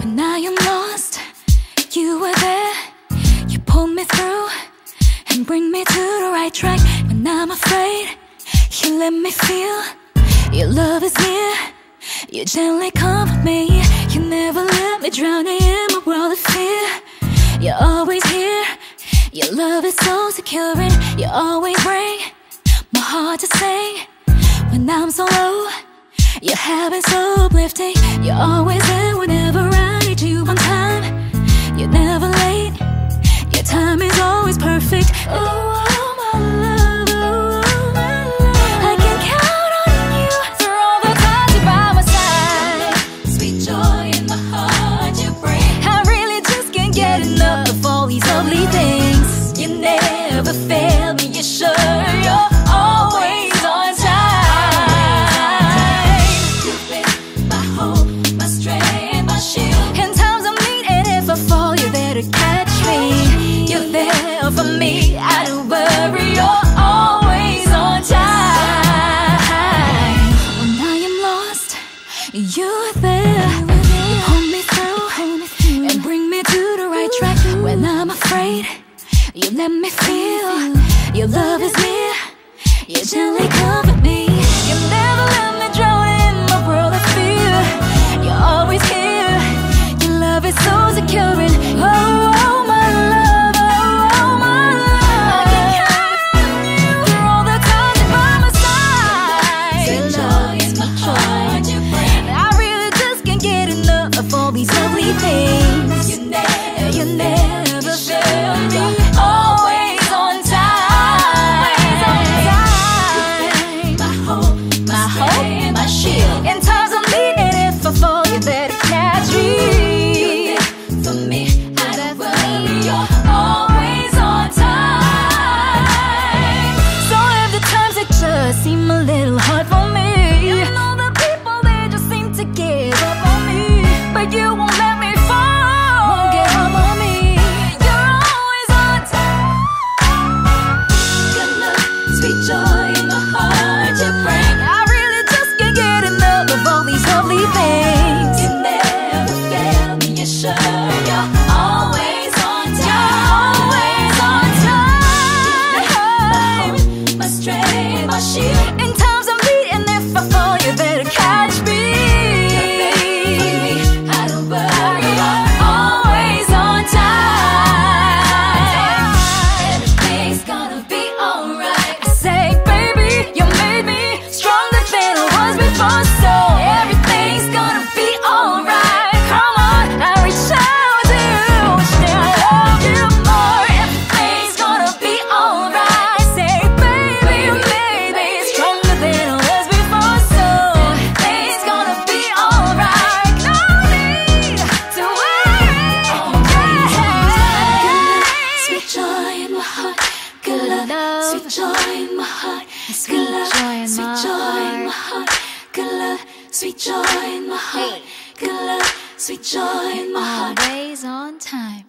When I am lost, you were there. You pulled me through and bring me to the right track. When I'm afraid, you let me feel your love is near. You gently comfort me. You never let me drown in my world of fear. You're always here. Your love is so secure, and you always bring my heart to sing. When I'm so low, your habits so uplifting. You're always there whenever I need you on time. You're never late. Your time is always perfect. Oh, my love, oh, my love. I can count on you through all the times you're by my side. Sweet joy in my heart you bring. I really just can't get enough of all these lovely things. You never fail me, you're sure you're always on time. You've been my hope, my strength, my shield. In times of need, and if I fall, you're there to catch me. You're there for me, I don't worry, you're always on time. When I am lost, you're there. You pull me through and bring me to the right track. When I'm afraid, you let me feel your love is near. You gently comfort me. You never let me drown in my world of fear. You're always here. Your love is so secure, and oh, my love, oh, my love. I can count on you through all the times you're by my side. Sweet joy in my heart you bring. I really just can't get enough of all these lovely things. You never fail me. Always on time. My hope, my shield. In times of need, and if I fall, you're there to catch me. For me, I don't worry, you're always on time. So if the times that just seem a little hard for me, you know the people, they just seem to give up on me, but you won't let me fall. Won't give up on me. You're always on time. Good love, sweet joy in my heart you bring. I really just can't get enough of all these lovely things. You never fail me, you're sure you're always on time. You're always on time. My strength, my shield. In times of need, and if I fall, you're there to catch me. You're there for me, I don't worry, you're always on time. Everything's gonna be alright. I say, baby, you made me stronger than I was before, so everything's gonna be alright. Come on, I reach out to you, say I love you more. Everything's gonna be alright. Say, baby, you made me stronger than I was before, so everything's gonna be alright. No need to worry. Sweet joy in my heart, good love. Sweet joy in my heart, good love. Sweet joy in my heart, good love. Sweet joy in my heart, good love. Sweet joy in my heart. Always on time.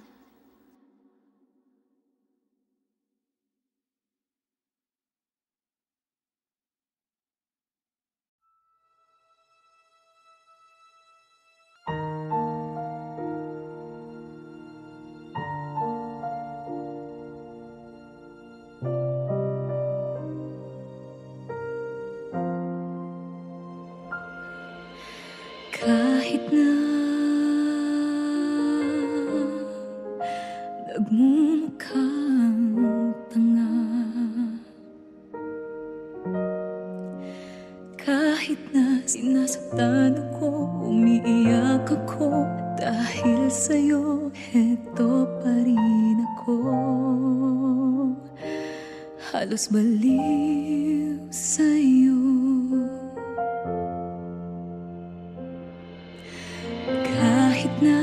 Kahit na nagmumukhang tanga, kahit na sinasaktan ako, umiiyak ako, dahil sa'yo, heto pa rin ako. Halos baliw sa'yo. Kahit na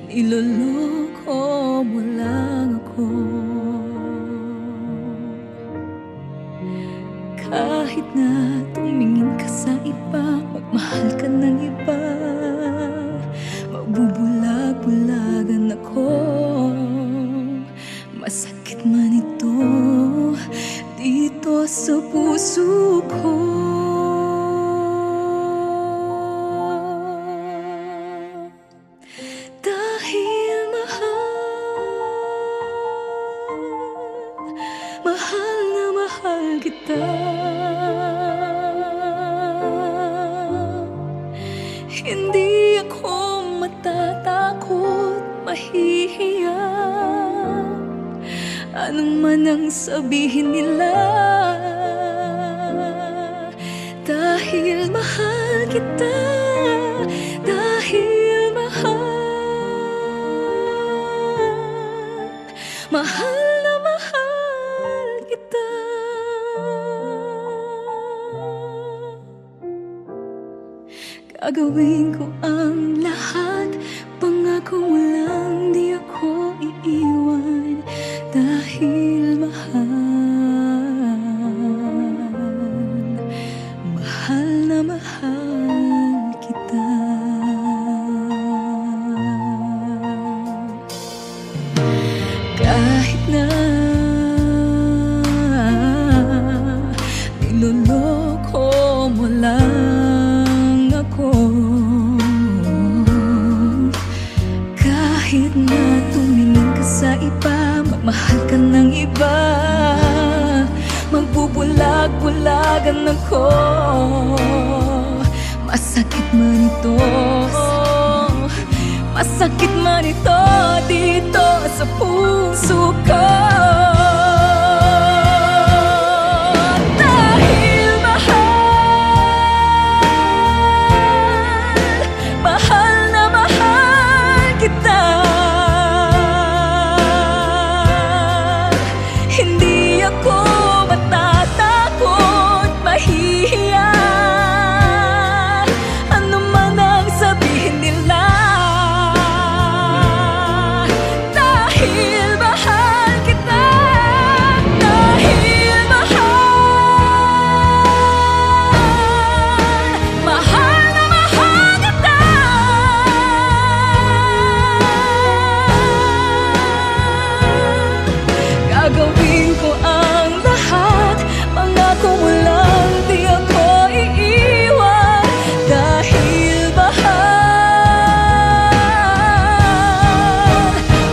niloloko mo lang ako, kahit na tumingin ka sa iba, magmahal ka ng iba, mabubulag-bulagan ako. Masakit man ito dito sa puso ko. kita. Hindi ako matatakot, mahihiya, anong man ang sabihin nila. Dahil mahal kita, dahil mahal na mahal kita. Gagawin ko ang lahat, pangako mo lang di ako iiwan. Dahil mahal na mahal kita. Kahit na niloloko mo lang ako, kahit na tumingin ka sa iba, magmahal ka ng iba, magbubulag-bulagan ako. Masakit man ito, masakit man ito dito sa puso ko. Dahil mahal na mahal kita. Hindi ako matatakot, mahihiya, ano man ang sabihin nila. Dahil mahal kita, dahil mahal na mahal kita. Gagawin ko ang lahat, pangako mo lang di ako iiwan. Dahil mahal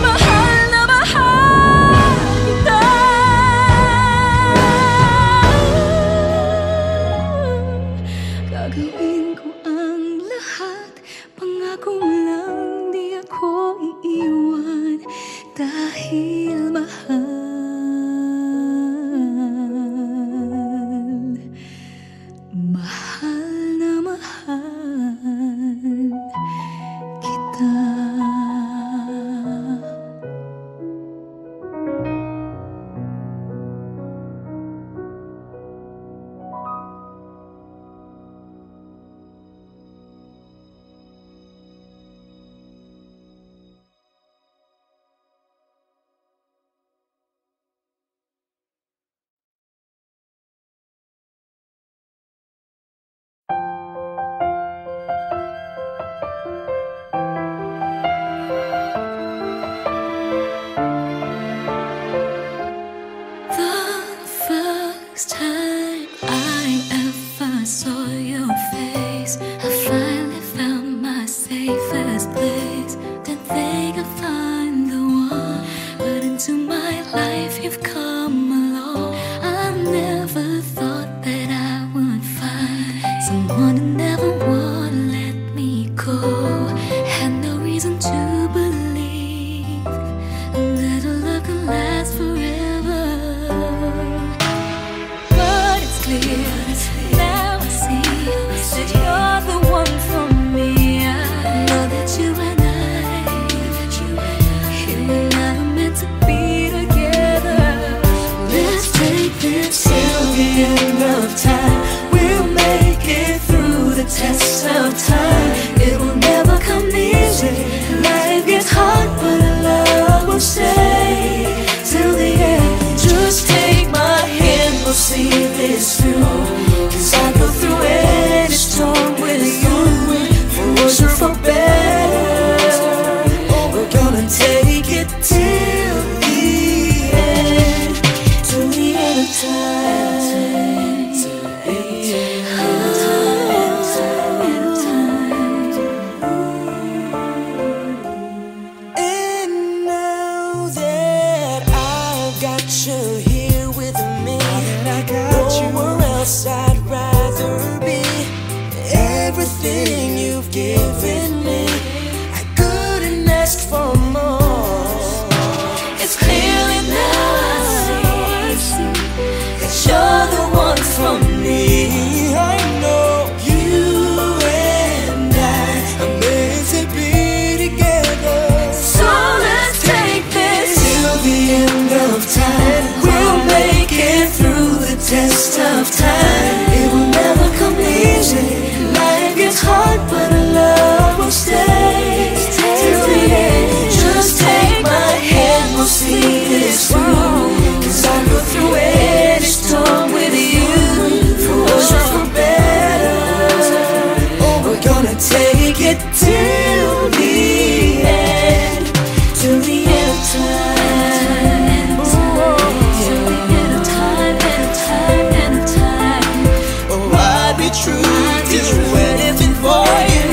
na mahal kita. Gagawin ko ang lahat, pangako mo lang di ako iiwan. Dahil mahal na mahal kita. it's clearly now I see that you're the one for me. I know you and I are meant to be together. So let's take this till the end of time. We'll make it through the test of time. It will never come easy. Life gets hard, but our love will stay till the end. Just take my hand, we'll see this through. 'Cause I'll go through any storm with you, for worse or for better. Oh, we're gonna take it till the end, till the end of time. Till the end of time, end of time, end of time. Oh, I'd be true to anything for you.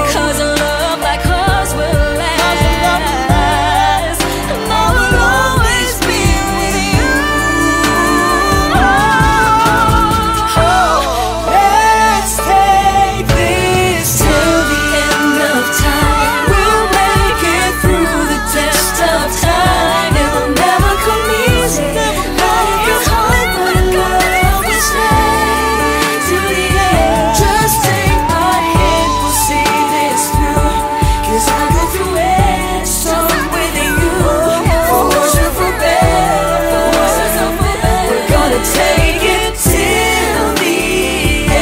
'Cause a love like ours will last, and I will always be with you. Let's take this Till the end of time, we'll make it through the test of time. it will never come easy. Life is hard, but love will stay till the end. Just take my hand, we'll see this through. 'Cause I go through any storm with you, for worse or for better. We're gonna take it till the end.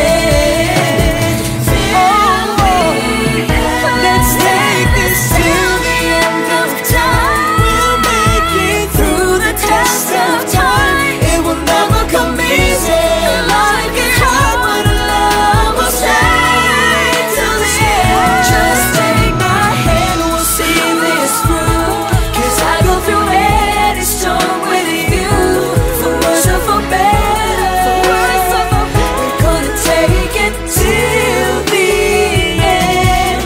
Let's take this till the end of time. We'll make it through the test of time. It will never come easy. Life gets hard, but love will stay till the end. Just take my hand, we'll see this through. 'Cause I go through any storm with you, for worse or for better. We're gonna take it till the end,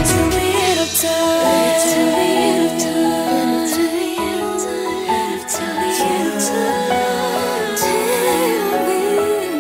till the end of time. Till the end of time, till the end of time, till the end of time, till the end.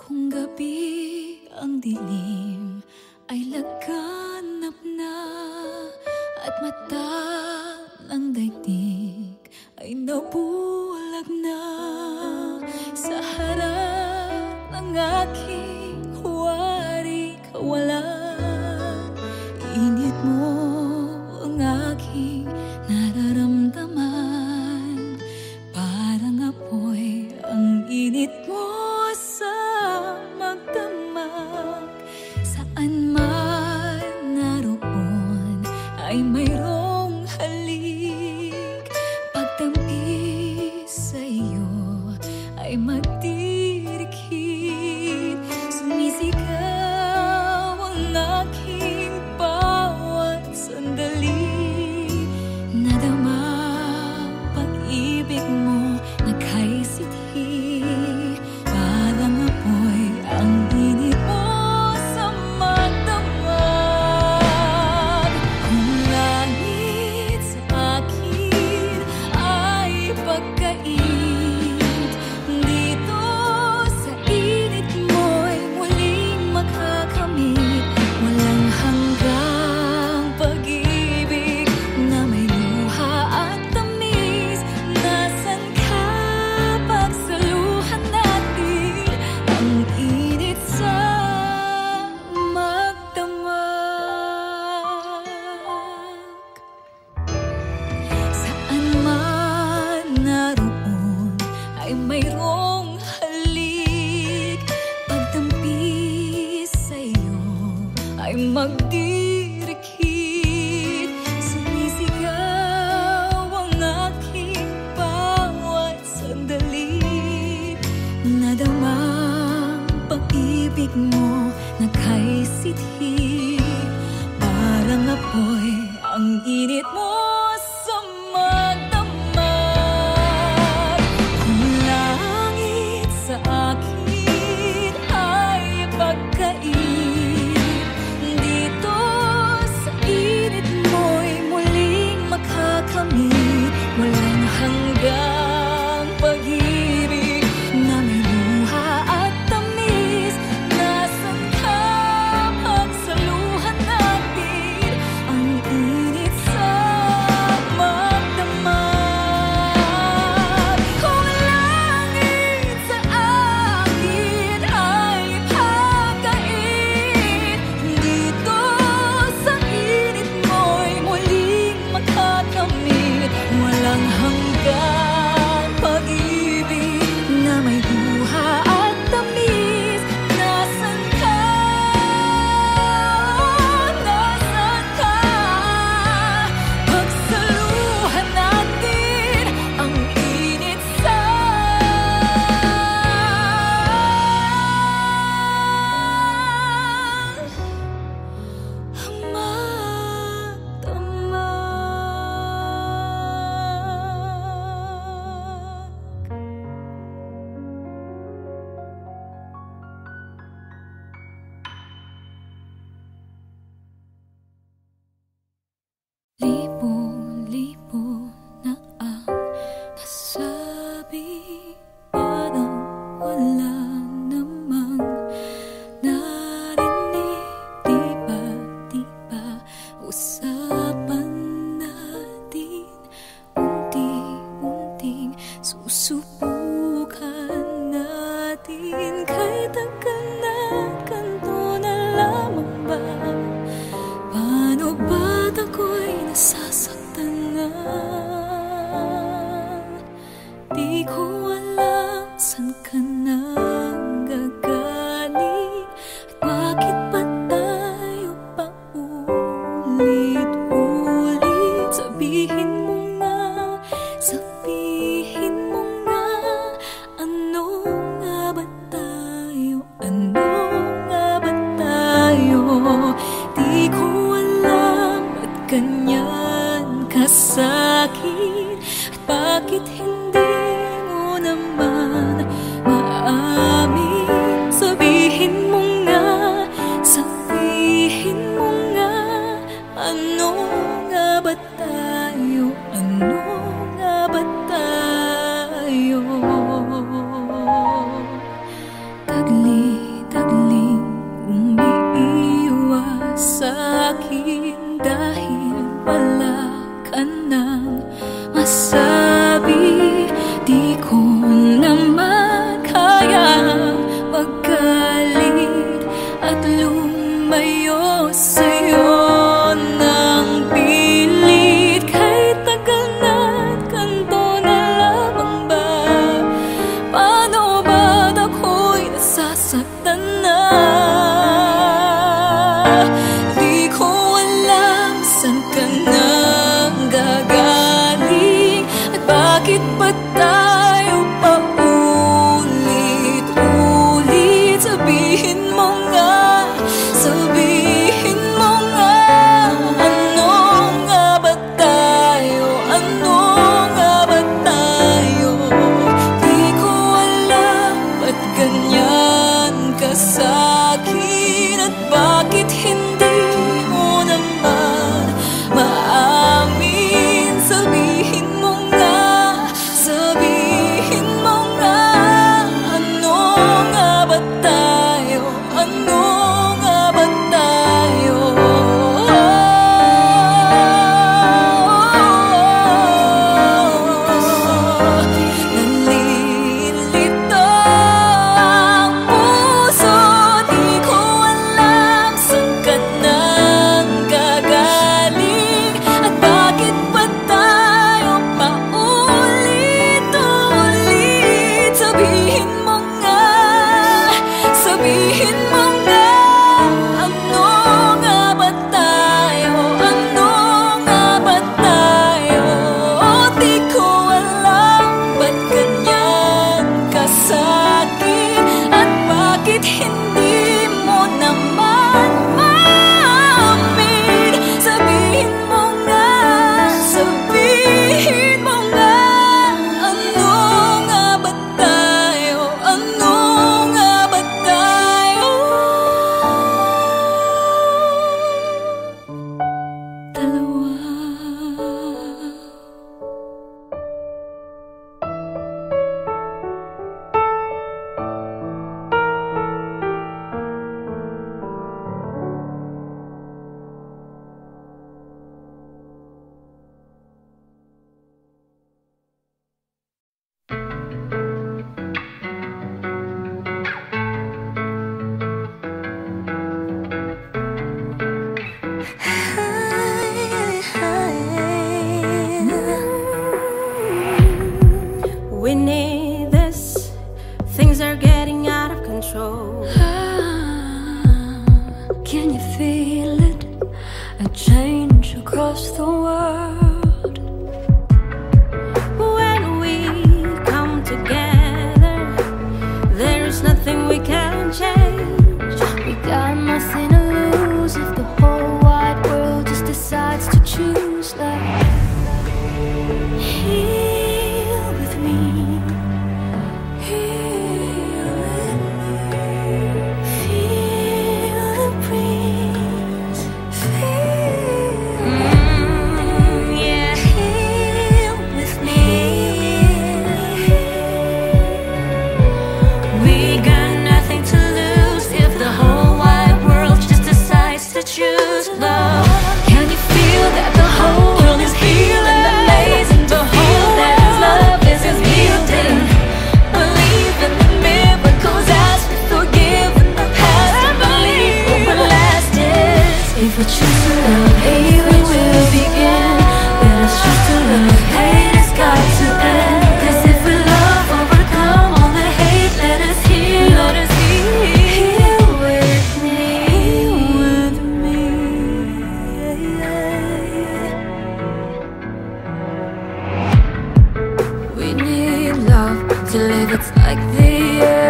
Kung gabi ang dilim ay laganap na, at mata ng daigdig ay nabulag na, sa harap ng aking huwari kawalan, init mo ang aking nararamdaman. Parang apoy ang init mo sa magdamag. Saan man naroon ay mayroong halik. Pagtampi sa iyo ay magdirikit. Sumisigaw ang aking bawat sandali. Nadama pag-ibig mo na kay sithi. Parang apoy ang init mo sa magdamag. Kung langit sa akin ay pagkait, dito sa init mo'y muling makakamit. Walang hanggang pag-ibig na may luha at tamis. Nasaan ka pagsaluhan natin ang init sa magdamag? Saan man naroon ay mayroong halik. Pagtampi sa iyo ay magdirikit. Sumisigaw ang aking bawat sandali. Nadama pag-ibig mo na kay sithi. Parang apoy ang init mo sa magdamag. Kung langit ka nang gagaling? At bakit ba tayo paulit-ulit? Sabihin mo nga, sabihin mo nga, ano nga ba tayo? Ano nga ba tayo? Di ko alam ba't ganyan ka sa'kin, at bakit hindi mo naman maamin? Sabihin mo nga, sabihin mo nga, ano nga ba tayo? Ano nga ba tayo? Tagli-tagling umiiwas sa'kin dahil wala ka nang masabi. Di ko naman kaya magalit at lumayo sa'yo ng pilit. Kahit tagal na't ganito na lamang ba? Paano ba't ako'y nasasaktan na? Di ko alam saan ka nang gagaling, at bakit ba tayo paulit-ulit? Sabihin mo nga, sabihin mo nga, ano nga ba tayo? Ano nga ba tayo? Di ko alam ba't ganyan ka sa'kin, at bakit hindi mo naman maamin? Sabihin mo nga, sabihin mo nga, ano nga ba tayo? Ano nga ba tayo? Nalilito ang puso, di ko alam saan ka nang gagaling, at bakit ba tayo paulit-ulit? Sabihin mo nga, sabihin mo nga, ano nga ba tayo? Ano nga ba tayo? Di ko alam ba't ganyan ka sa'kin, at bakit hindi mo naman maamin? Sabihin mo nga, sabihin mo nga, ano nga ba tayo? Ano nga ba tayo? Dalawa. We need this. Things are getting out of control. Can you feel it? A change across the world. When we come together, there's nothing we can change. We got nothing to lose if the whole wide world just decides to choose love. Heal with me. Heal with me. Feel the breeze. Feel. Yeah. Heal with me. We got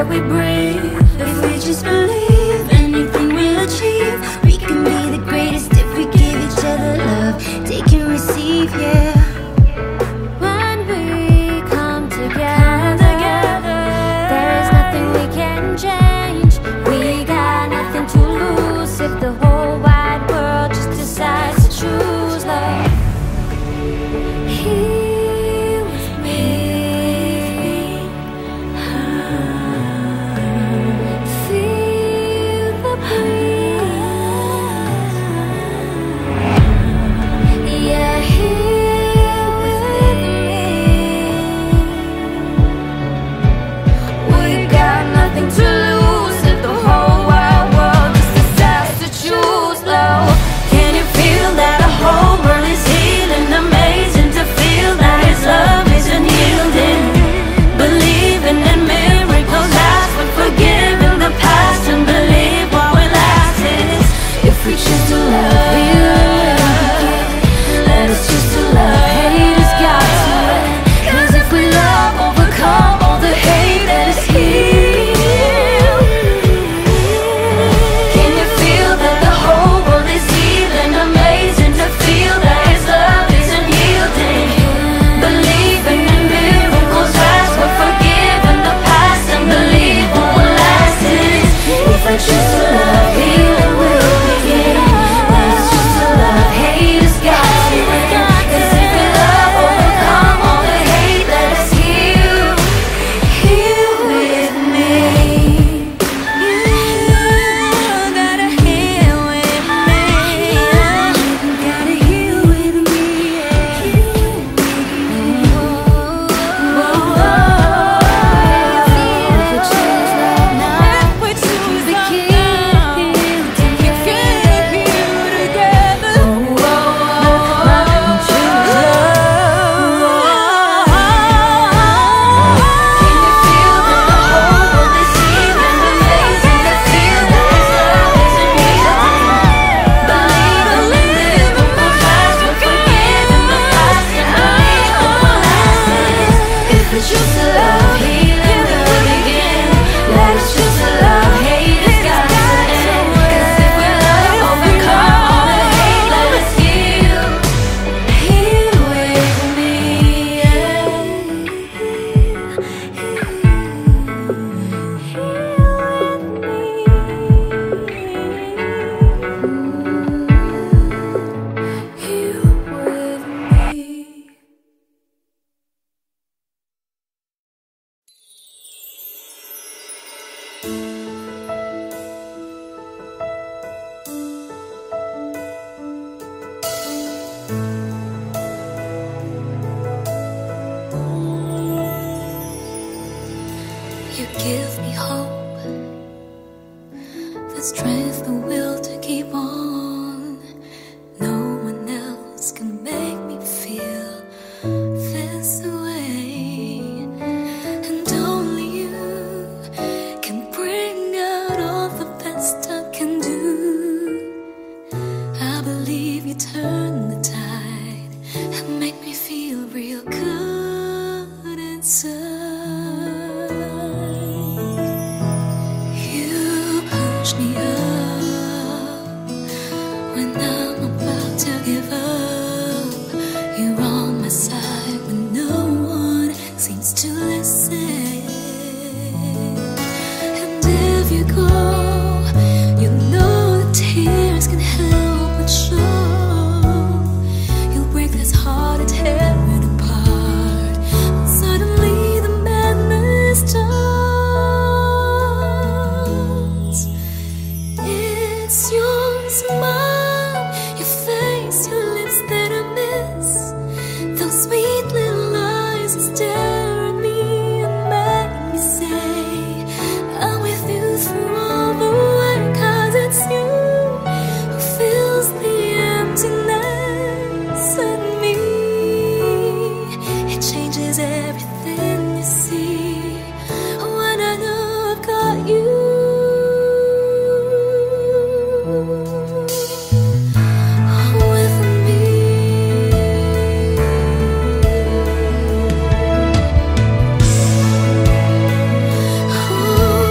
that we breathe. If we just believe, anything we'll achieve. We can be the greatest if we give each other love. Take and receive, yeah. When we come together, there is nothing we can change. We got nothing to lose if the whole wide world just decides to choose love. Here with me, feel the breeze. Yeah, here with me. We got nothing to lose if the whole wide world just decides to choose love. Can you feel that the whole world is healing? Amazing to feel that His love is unyielding. Believing in miracles, ask for forgiving the past and believe while it lasts. If we choose to love, we will begin. Let us choose to love, hate has got to end. 'Cause if we love, overcome all the hate that is here. Can you feel that the whole world is healing? Amazing to feel that His love is unyielding. Believing in miracles, ask for forgiving the past and believe what will last is. If I choose to love, healing will begin. Let us choose to love, hate has got to end. 'Cause if we love, overcome all the hate that is here. Here with me. You gotta heal with me. Gotta heal with me. If we choose love now, we choose the King. Can you feel together? Choose love. Can you feel that the whole world is healing? Amazing to feel that His love is unyielding. Believe in miracles, ask for forgiving the past and believe what will last is. If we choose to love, healing will begin. Let us choose to love, hate has got to end. 'Cause if we love, overcome all the hate, let us heal. Here with me, here with me. You give me hope, the strength, the will to keep on. No one else can make me feel this way, and only you can bring out all the best I can do. I believe you turn the tide and make me feel real good inside. You push me up when I'm about to give up. You're on my side when no one seems to listen. And if you go, you know the tears can help but show. You'll break this heart and tear it apart. Suddenly the madness starts. It's your smile, your face, your lips that I miss. Those sweet little eyes that stare at me and make me say, I'm with you through all the way. 'Cause it's you who fills the emptiness in me. It changes everything you see when I know I've got you. With me. Oh,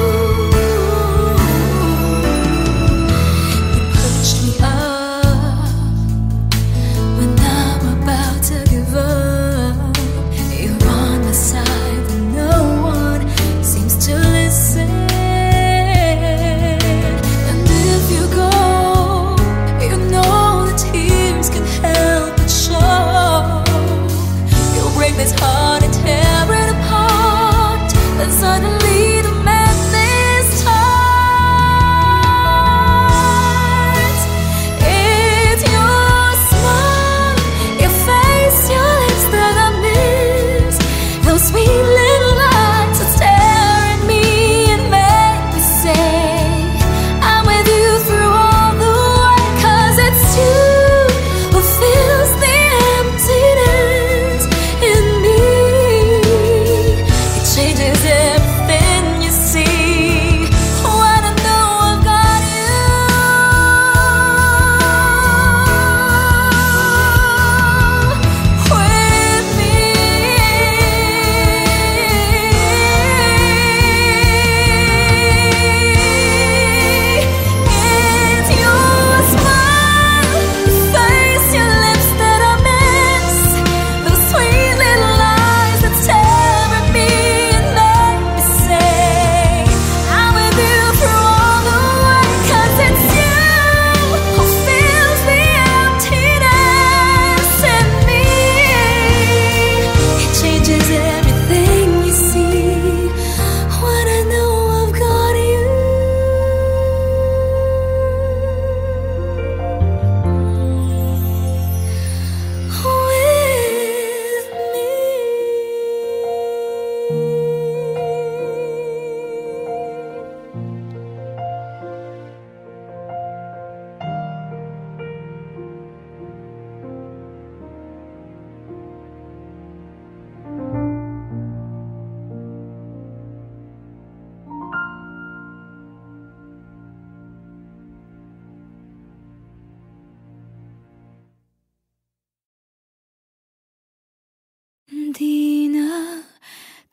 Di na,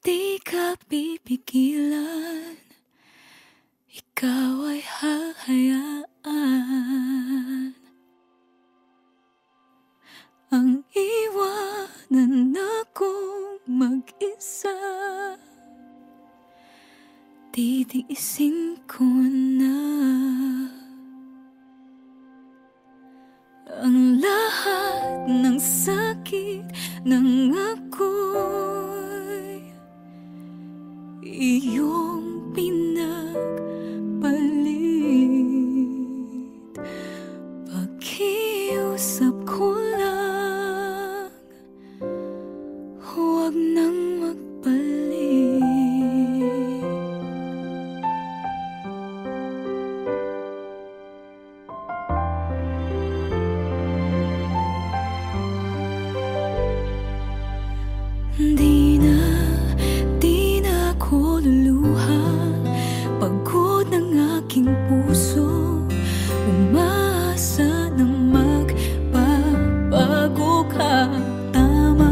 di ka pipigilan, ikaw ay hahayaan ang iwanan akong mag-isa. Titiisin ko na ang lahat ng sakit ng ako'y iyong pinagpalit. Pakiusap ko lang, huwag nang magbalik. Di na ako luluha. Pagod ng aking puso, umaasa na magbabago ka. Tama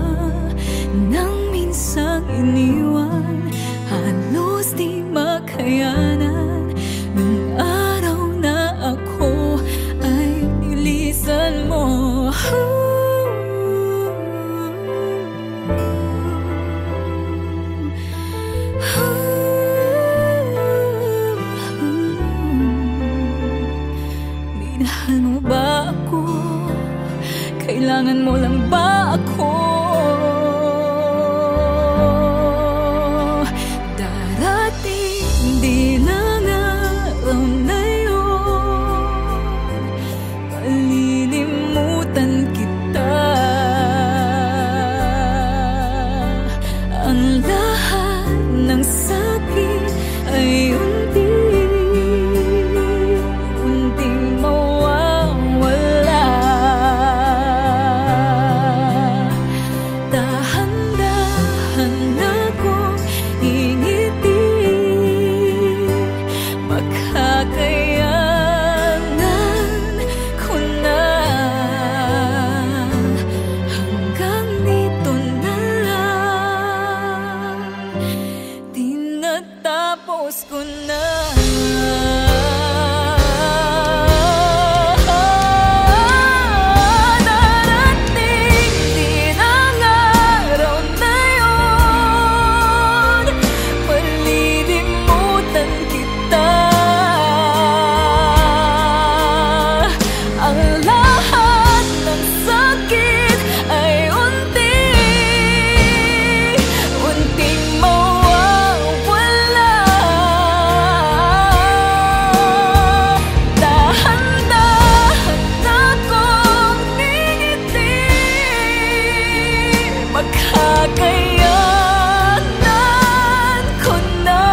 nang minsang iniwan, halos di makayanan. Nung araw na ako ay nilisan mo. Minahal mo ba ako? Kailangan mo lang ba ako? Darating din ang araw na yun, malilimutan kita. Ang lahat ng sakit ay unting mawawala. Dahan-dahan akong ingiti, makakayanan ko na. Hanggang dito na lang, tinatapos ko na. Darating din ang araw na yun, malilimutan kita. Ang lahat ng sakit ay unting mawawala. Dahan-dahan akong ngingiti, makakayanan ko na.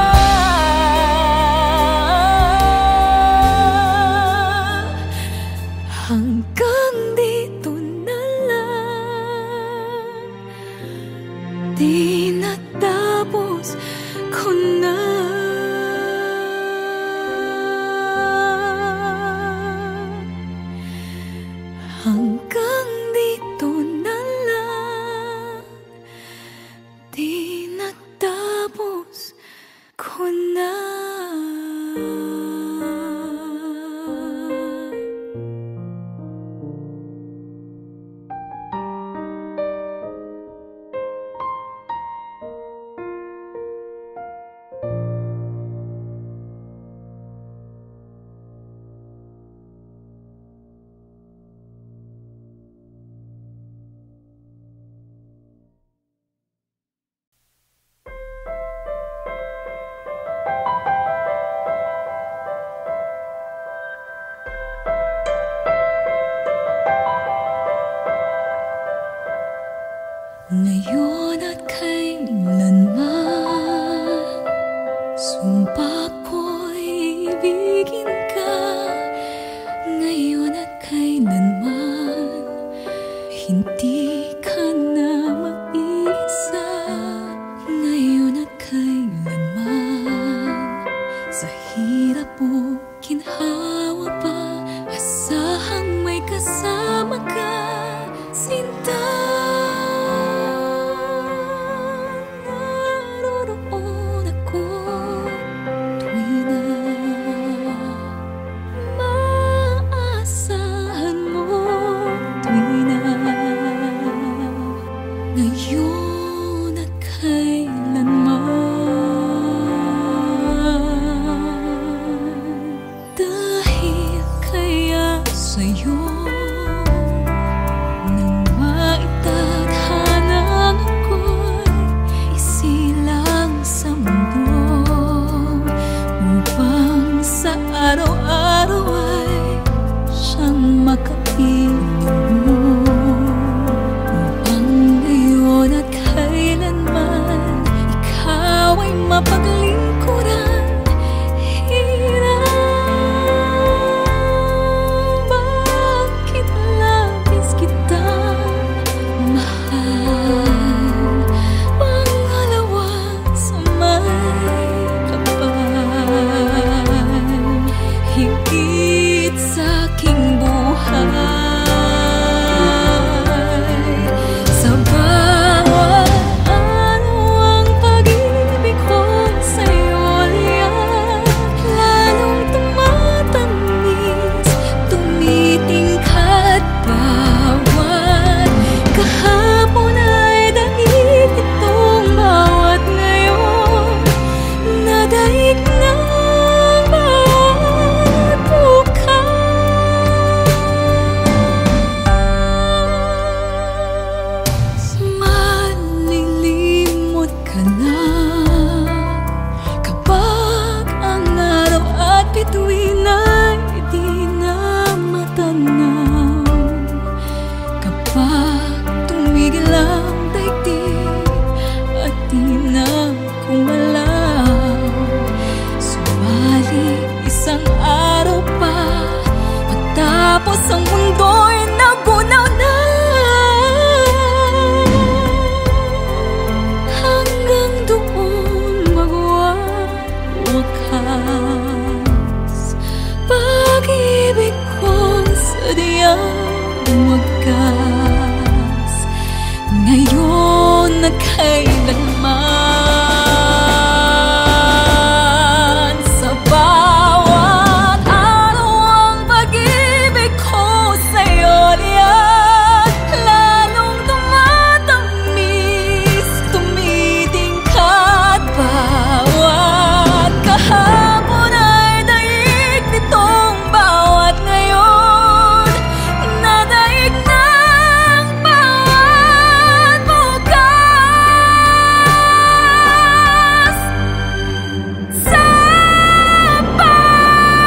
Hanggang dito na lang, di natapos ko na. Hanggang dito na lang, di natapos ko na. Ngayon at kailanman, sumpa ko'y ibigin ka. Ngayon at kailanman, hindi ka na mag-isa. Ngayon at kailanman, sa hirap o ginhawa pa, asahang may kasama ka, sinta. tuwina'y di na matanaw. Kapag tumigil ang daigdig at di na kumalaw, subalit isang araw pa matapos ang mundo'y nagunaw na, hanggang doon magwawakas pag-ibig kong sadyang wagas, ngayon na kailanman. Sa bawat araw ang pag-ibig ko sa'yo liyan, lalong tumatamis, tumitingkad. Bawat kahapon ay daig nitong bawat ngayon, nadaig ng bawat bukas. Sa bawat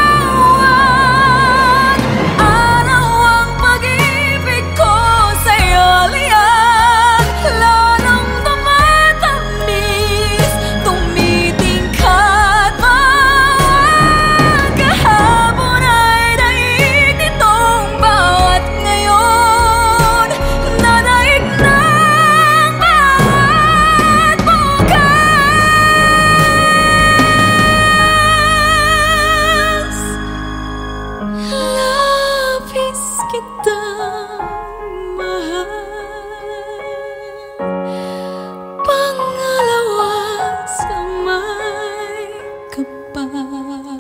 araw ang pag-ibig ko sa'yo liyan, lalong tumatamis, tumitingkad. Bawat kahapon ay daig nitong bawat ngayon, nadaig ng bawat bukas. Labis kitang mahal, pangalawa sa may kapal.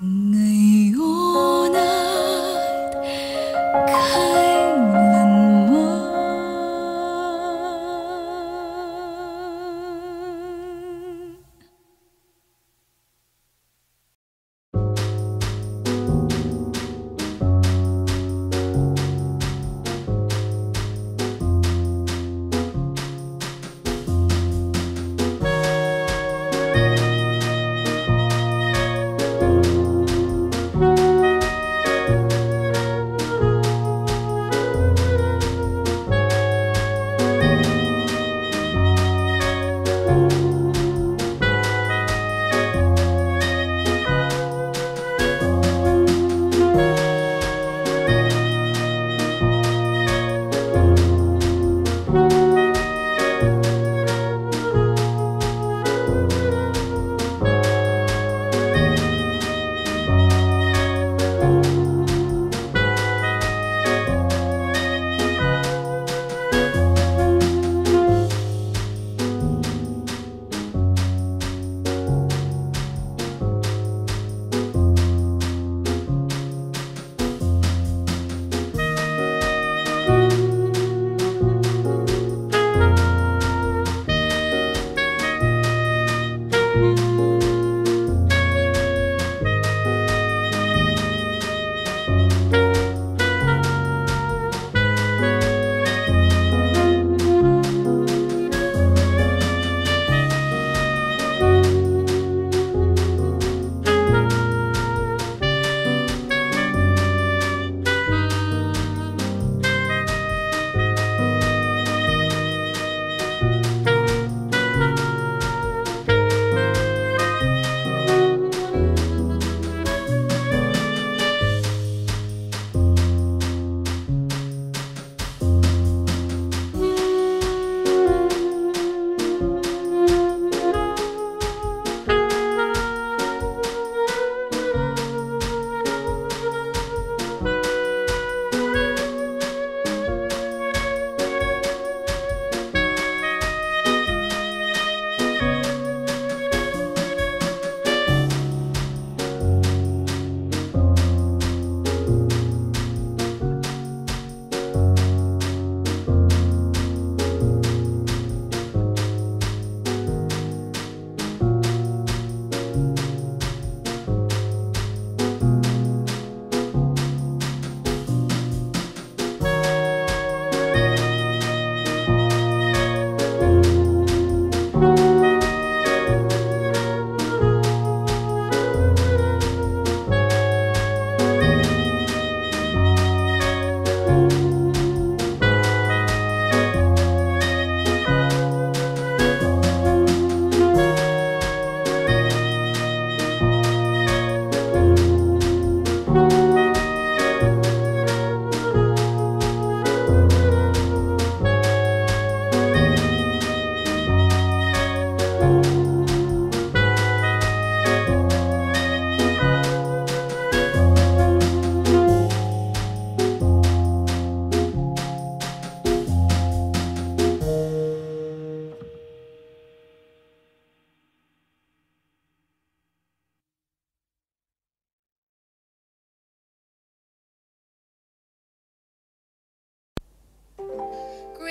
Ngayon at kailanman.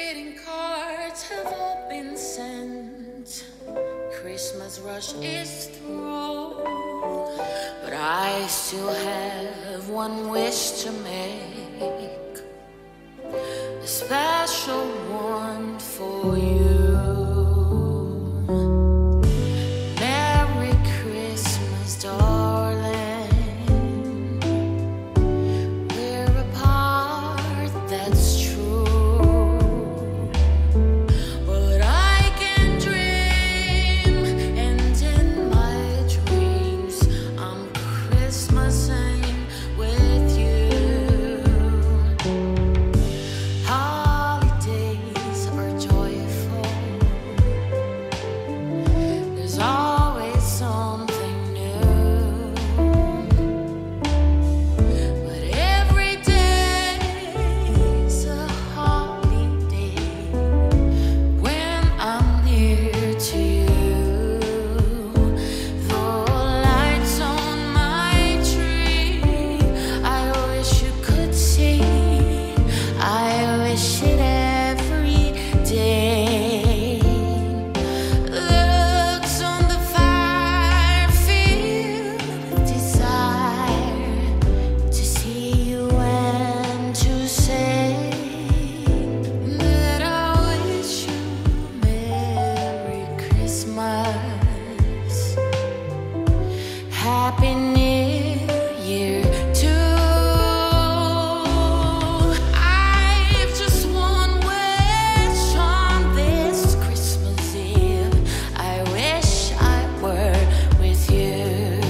greeting cards have all been sent. Christmas rush is through, but I still have one wish to make, a special one for you. Merry Christmas, darling. We're apart, that's true, but I can dream, and in my dreams I'm Christmasing with you. Holidays are joyful. There's always something new, but every day's a holiday when I'm near to you. The lights on my tree, I wish you could see. I wish it every day. Looks on the fire, feel desire to see you and to say that I wish you Merry Christmas, Happy New Year too. I've just one wish on this Christmas Eve. I wish I were with you.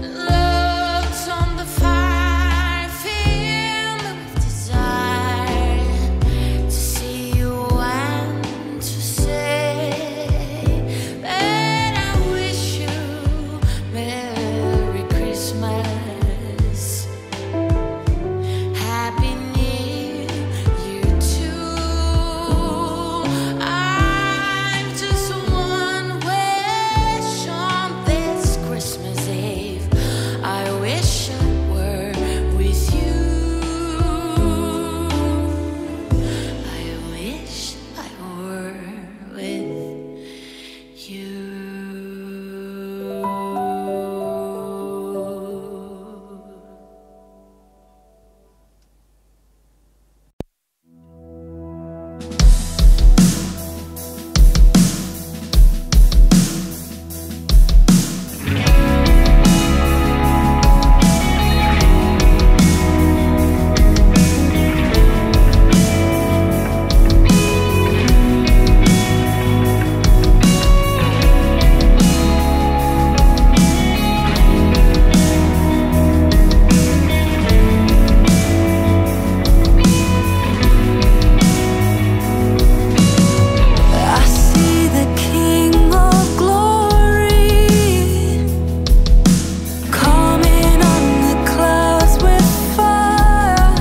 Looks on the fire, filled with desire to see you and to say that I wish you Merry Christmas, Happy New Year too. I've just one wish on this Christmas Eve. I wish I were with you. I wish I were with you. I see the King of Glory coming on the clouds with fire.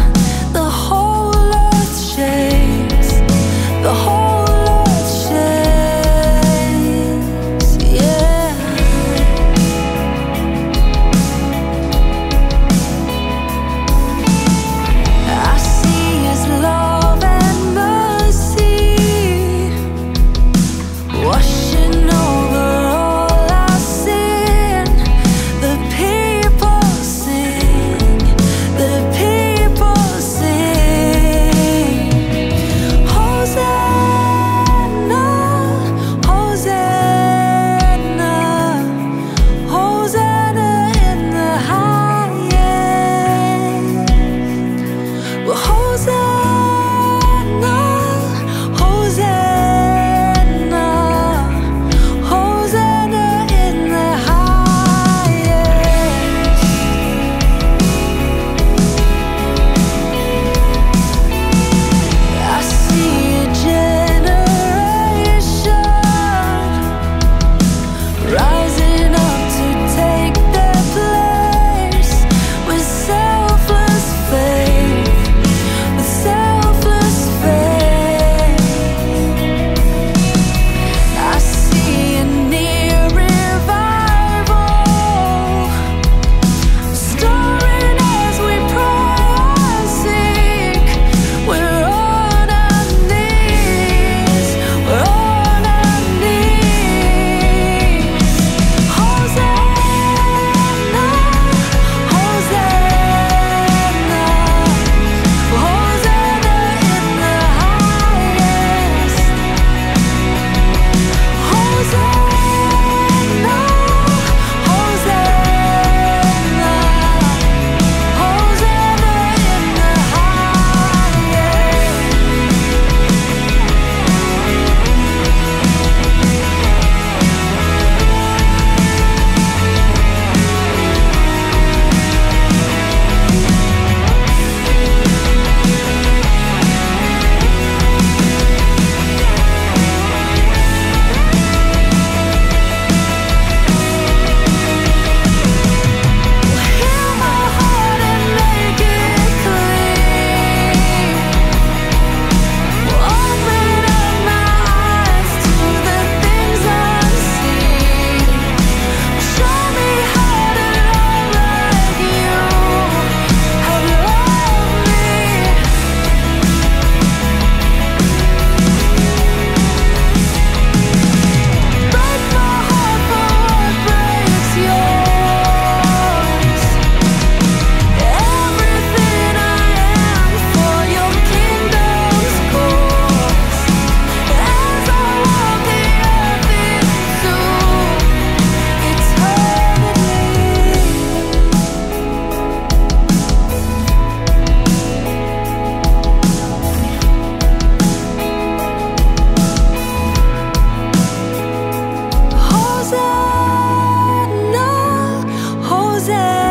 The whole earth shakes. The whole earth shakes. Yeah. I see His love and mercy washing over all our sin. The people sing. The people sing. Hosanna, Hosanna, Hosanna in the highest. Well, Hosanna, Hosanna, Hosanna in the highest. I see a generation rising up to take roses.